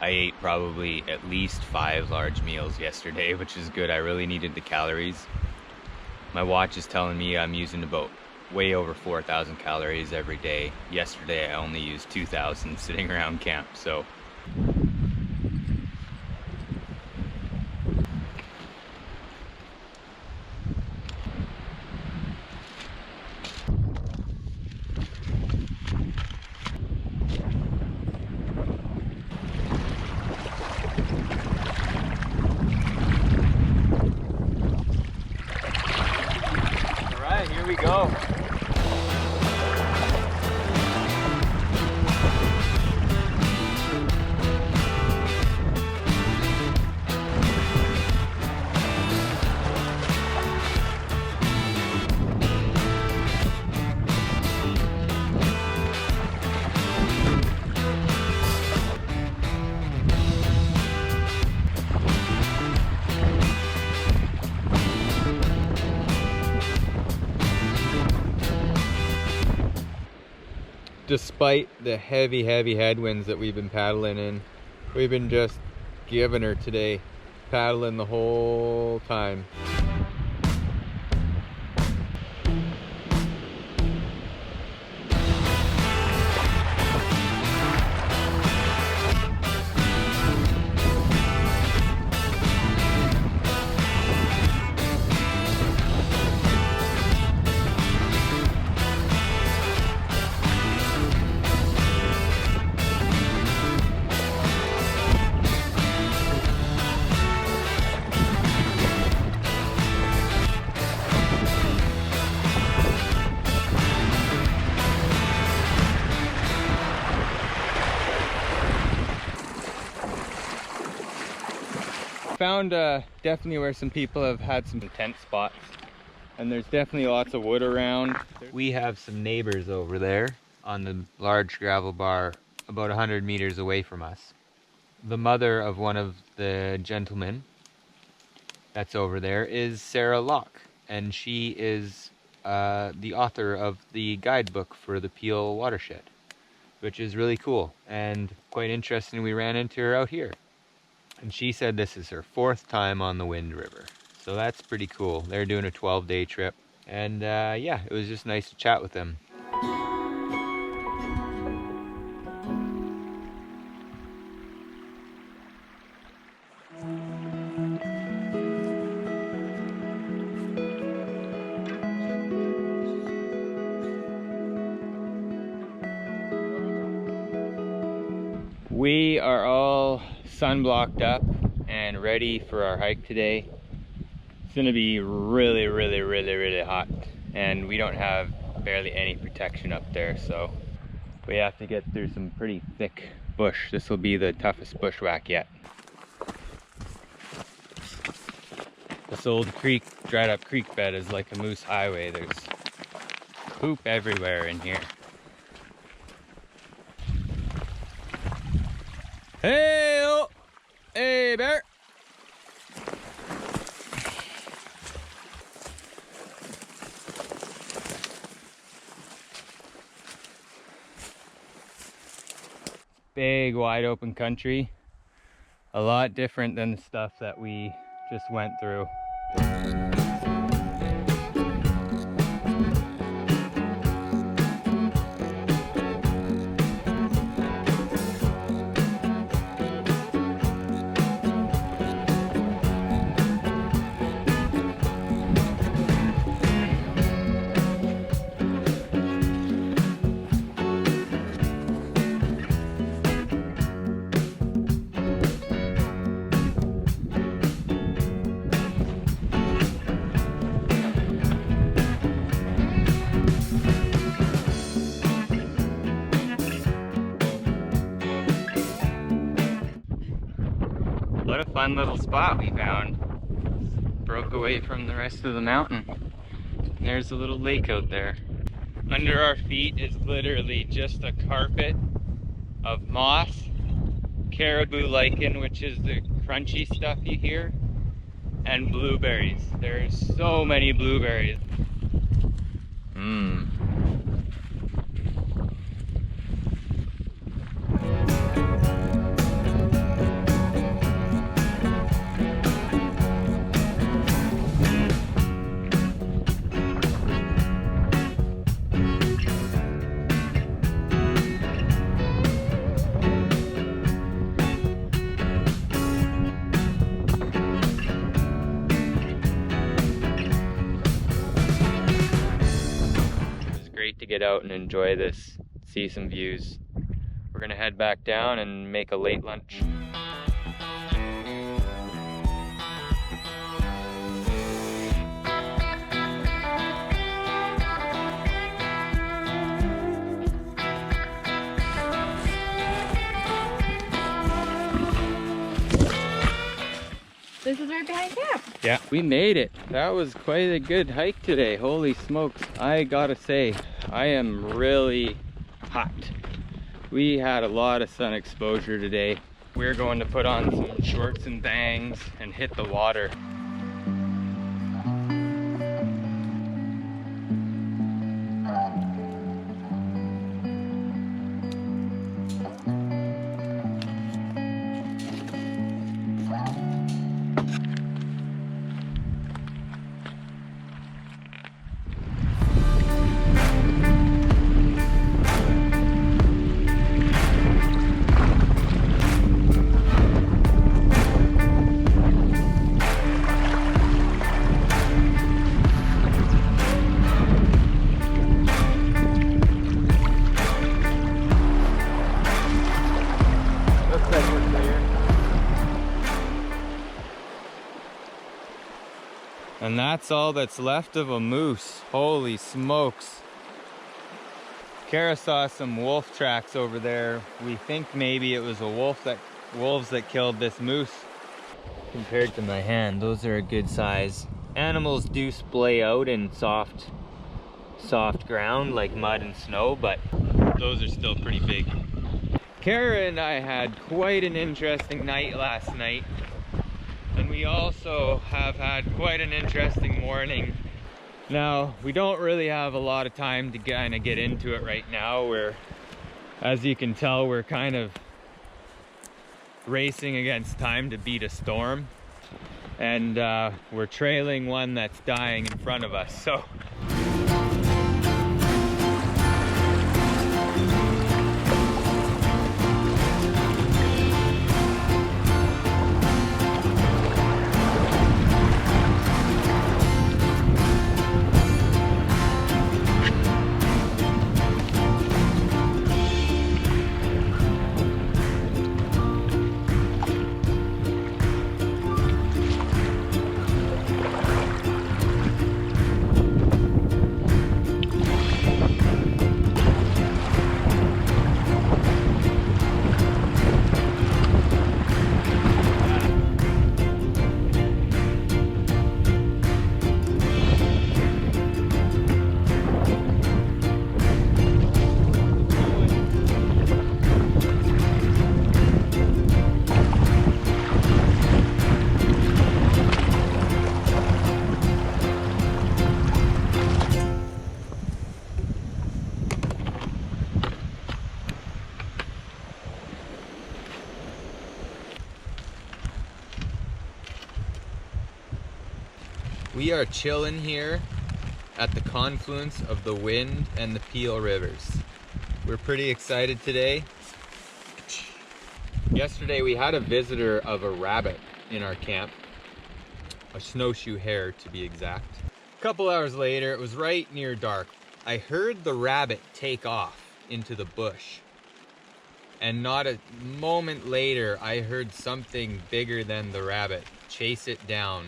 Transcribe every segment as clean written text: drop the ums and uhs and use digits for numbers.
I ate probably at least 5 large meals yesterday, which is good. I really needed the calories. My watch is telling me I'm using about way over 4,000 calories every day. Yesterday I only used 2,000 sitting around camp, so. Here we go. Despite the heavy headwinds that we've been paddling in, we've been just giving her today, paddling the whole time. Found definitely where some people have had some tent spots, and there's definitely lots of wood around. We have some neighbors over there on the large gravel bar about 100 meters away from us. The mother of one of the gentlemen that's over there is Sarah Locke, and she is the author of the guidebook for the Peel watershed, which is really cool and quite interesting. We ran into her out here. And she said this is her 4th time on the Wind River. So that's pretty cool. They're doing a 12-day trip. And yeah, it was just nice to chat with them. We are all sunblocked up and ready for our hike today. It's gonna be really hot, and we don't have barely any protection up there, so we have to get through some pretty thick bush. This will be the toughest bushwhack yet. This old creek, dried up creek bed is like a moose highway. There's poop everywhere in here. Hey, oh, hey, bear. Big, wide open country. A lot different than the stuff that we just went through. What a fun little spot we found. Broke away from the rest of the mountain. There's a little lake out there. Under our feet is literally just a carpet of moss caribou lichen, which is the crunchy stuff you hear, and blueberries. There's so many blueberries. Mmm. To get out and enjoy this, see some views. We're gonna head back down and make a late lunch. This is right behind camp. Yeah, we made it. That was quite a good hike today. Holy smokes. I gotta say, I am really hot. We had a lot of sun exposure today. We're going to put on some shorts and bangs and hit the water. And that's all that's left of a moose. Holy smokes. Kara saw some wolf tracks over there. We think maybe it was a wolves that killed this moose. Compared to my hand, those are a good size. Animals do splay out in soft ground like mud and snow, but those are still pretty big. Kara and I had quite an interesting night last night. And we also have had quite an interesting morning. Now, we don't really have a lot of time to kind of get into it right now. As you can tell, we're kind of racing against time to beat a storm. And we're trailing one that's dying in front of us. So we are chilling here at the confluence of the Wind and the Peel rivers. We're pretty excited today. Yesterday we had a visitor of a rabbit in our camp, a snowshoe hare to be exact. A couple hours later, it was right near dark. I heard the rabbit take off into the bush. And not a moment later, I heard something bigger than the rabbit chase it down.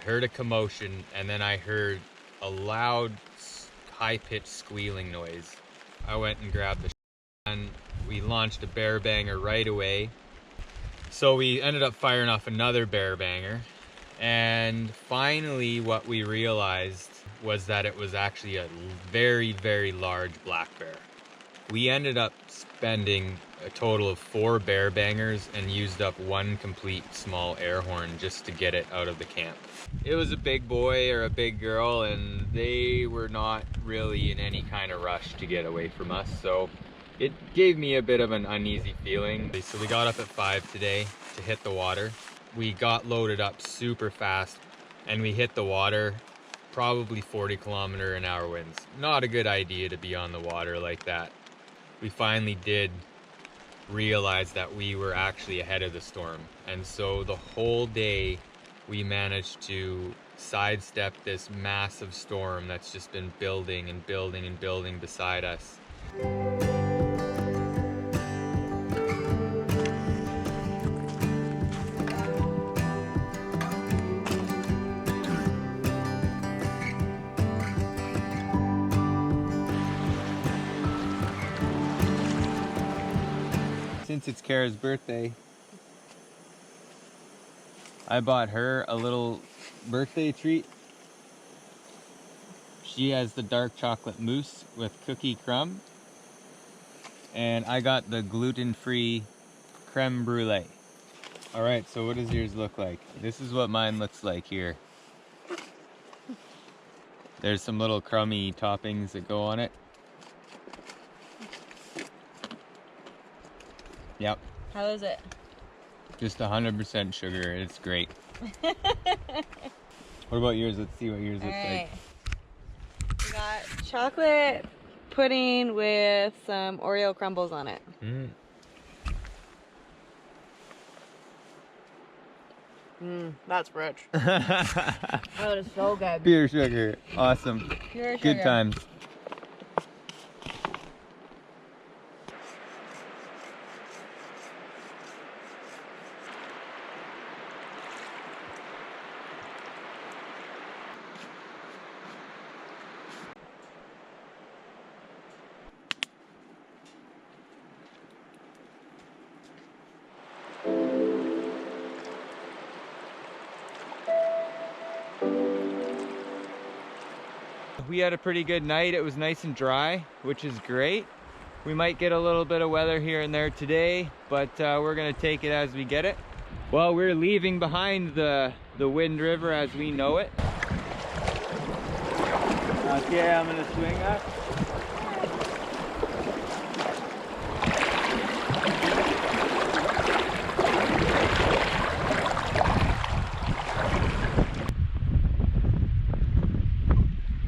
Heard a commotion, and then I heard a loud, high-pitched squealing noise. I went and grabbed the and we launched a bear banger right away. So we ended up firing off another bear banger, and finally what we realized was that it was actually a very, very large black bear. We ended up spending a total of 4 bear bangers and used up 1 complete small air horn just to get it out of the camp. It was a big boy or a big girl, and they were not really in any kind of rush to get away from us, so it gave me a bit of an uneasy feeling. So we got up at 5 today to hit the water. We got loaded up super fast and we hit the water, probably 40km/h winds. Not a good idea to be on the water like that. We finally did realize that we were actually ahead of the storm, and so the whole day we managed to sidestep this massive storm that's just been building and building and building beside us. Since it's Kara's birthday, I bought her a little birthday treat. She has the dark chocolate mousse with cookie crumb, and I got the gluten-free creme brulee. All right, so what does yours look like? This is what mine looks like here. There's some little crummy toppings that go on it. Yep. How is it? Just 100% sugar. It's great. What about yours? Let's see what yours looks like. We got chocolate pudding with some Oreo crumbles on it. That's rich. Oh, it is so good. Pure sugar. Awesome. Pure sugar. Good times. We had a pretty good night. It was nice and dry, which is great. We might get a little bit of weather here and there today, but we're gonna take it as we get it. Well, we're leaving behind the Wind River as we know it. Okay, I'm gonna swing up.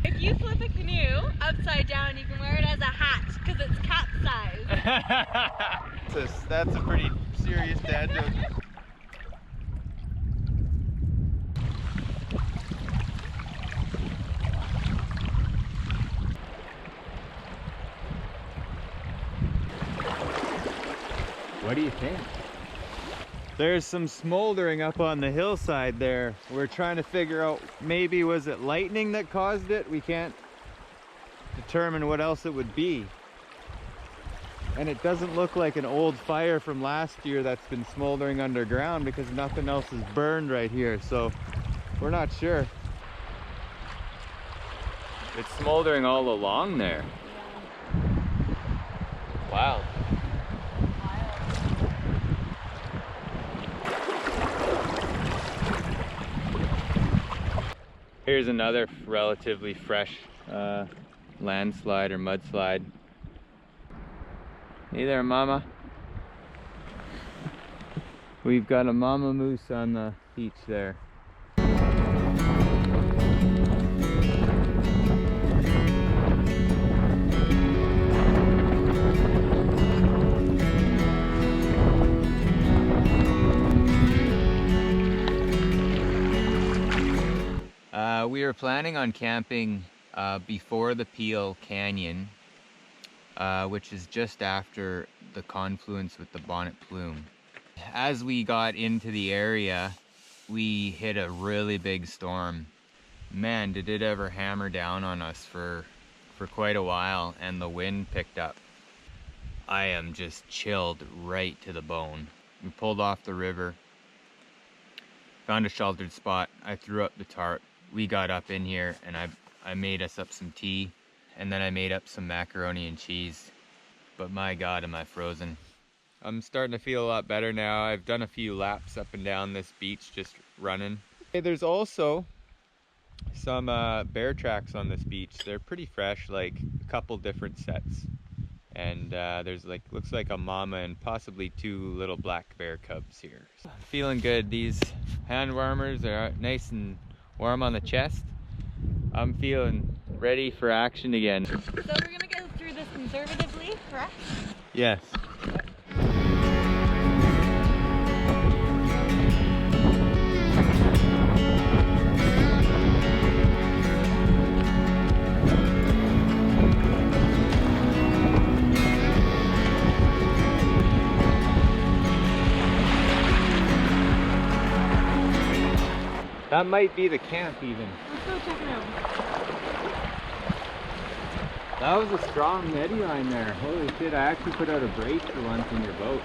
If you flip a canoe upside down, you can wear it as a hat because it's capsized. That's a pretty serious dad joke. What do you think? There's some smoldering up on the hillside there. We're trying to figure out, maybe was it lightning that caused it? We can't determine what else it would be. And it doesn't look like an old fire from last year that's been smoldering underground because nothing else is burned right here. So we're not sure. It's smoldering all along there. Wow. Here's another relatively fresh landslide or mudslide. Hey there, mama. We've got a mama moose on the beach there. We were planning on camping before the Peel Canyon, which is just after the confluence with the Bonnet Plume. As we got into the area, we hit a really big storm. Man, did it ever hammer down on us for quite a while, and the wind picked up. I am just chilled right to the bone. We pulled off the river, found a sheltered spot. I threw up the tarp. We got up in here and I made us up some tea, and then I made up some macaroni and cheese. But my God, am I frozen. I'm starting to feel a lot better now. I've done a few laps up and down this beach just running. Hey, there's also some bear tracks on this beach. They're pretty fresh, like a couple different sets. And there's like, looks like a mama and possibly 2 little black bear cubs here. So, feeling good. These hand warmers are nice and warm on the chest. I'm feeling ready for action again. So we're gonna go through this conservatively, correct? Yes. That might be the camp even. Let's go check it out. That was a strong eddy line there. Holy shit, I actually put out a brace for once in your boat.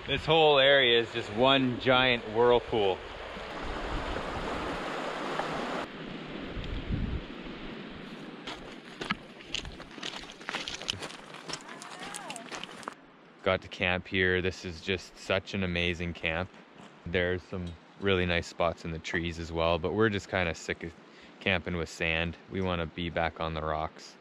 This whole area is just one giant whirlpool. Got to camp here. This is just such an amazing camp. There's some really nice spots in the trees as well, but we're just kind of sick of camping with sand. We want to be back on the rocks.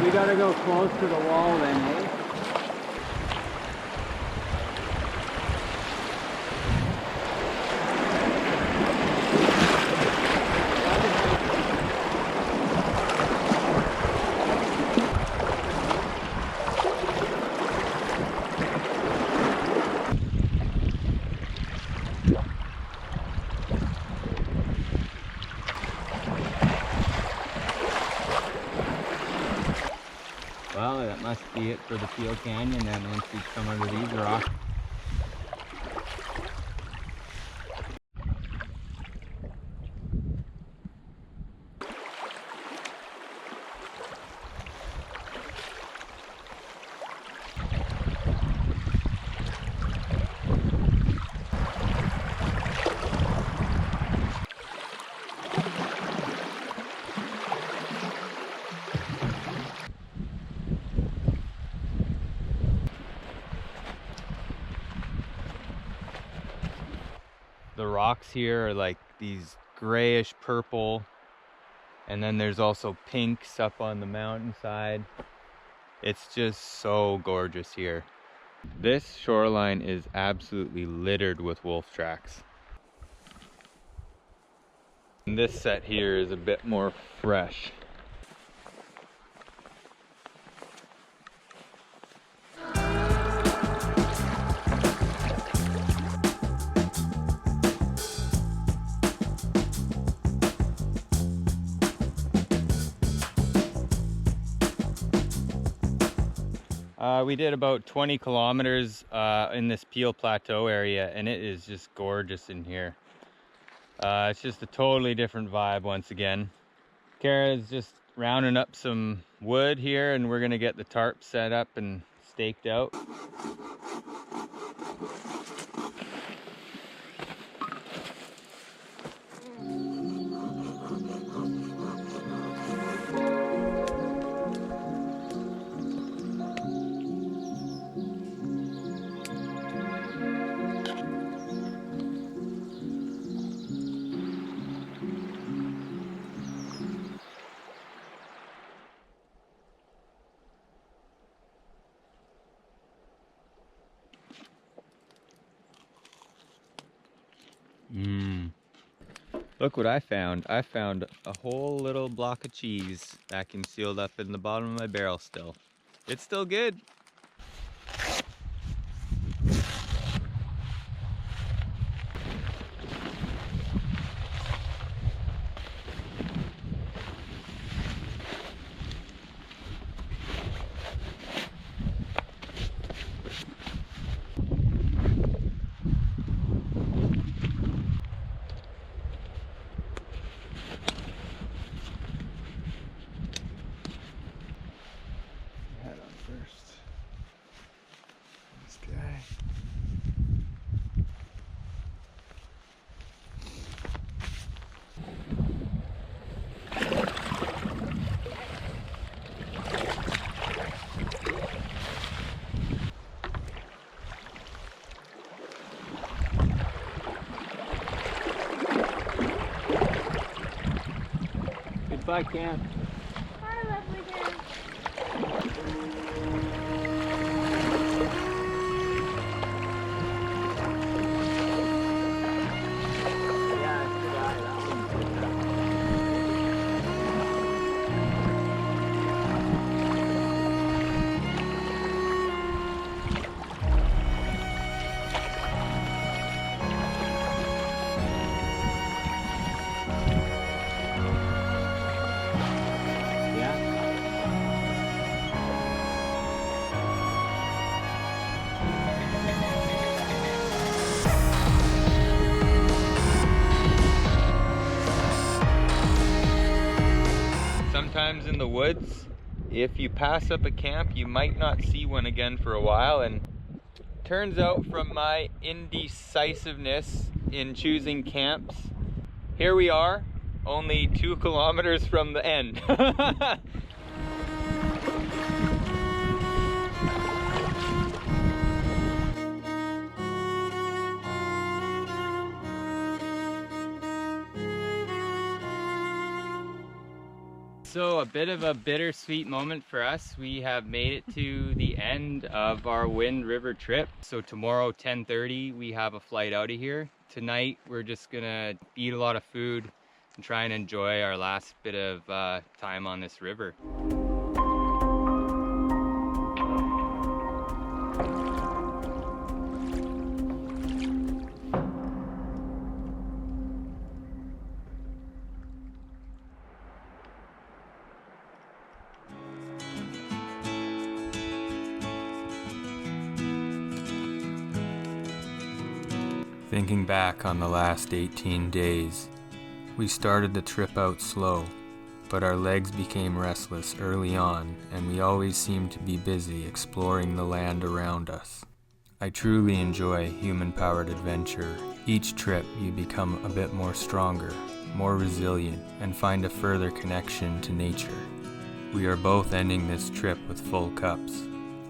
We gotta go close to the wall then, eh? Well, that must be it for the Peel Canyon then once we come under these rocks. The rocks here are like these grayish purple, and then there's also pinks up on the mountainside. It's just so gorgeous here. This shoreline is absolutely littered with wolf tracks. And this set here is a bit more fresh. We did about 20 kilometers in this Peel Plateau area, and it is just gorgeous in here. It's just a totally different vibe once again. Kara's just rounding up some wood here, and we're gonna get the tarp set up and staked out. Look what I found. I found a whole little block of cheese vacuum sealed up in the bottom of my barrel still. It's still good. Head on first. This guy. Goodbye, camp. Bye, lovely camp. Sometimes in the woods, if you pass up a camp, you might not see one again for a while, and turns out from my indecisiveness in choosing camps, here we are, only 2 kilometers from the end. So a bit of a bittersweet moment for us. We have made it to the end of our Wind River trip. So tomorrow, 10:30, we have a flight out of here. Tonight, we're just gonna eat a lot of food and try and enjoy our last bit of time on this river. Thinking back on the last 18 days, we started the trip out slow, but our legs became restless early on, and we always seemed to be busy exploring the land around us. I truly enjoy human-powered adventure. Each trip you become a bit more stronger, more resilient, and find a further connection to nature. We are both ending this trip with full cups,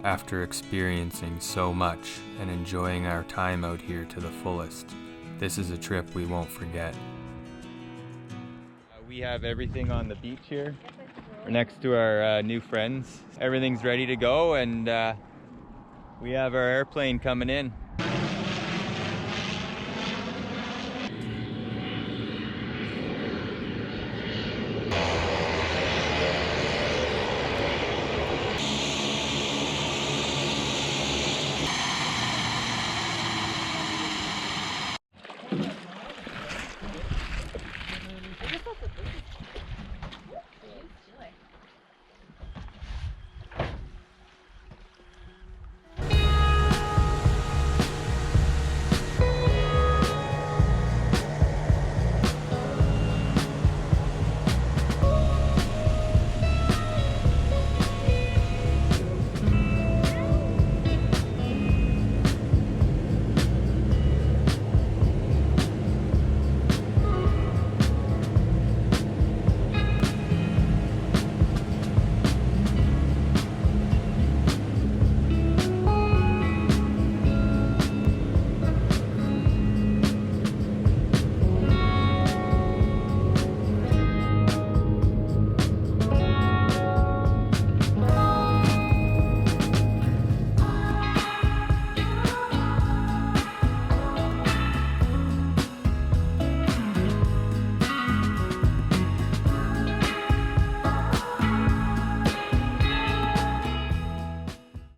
after experiencing so much and enjoying our time out here to the fullest. This is a trip we won't forget. We have everything on the beach here. We're next to our new friends. Everything's ready to go, and we have our airplane coming in.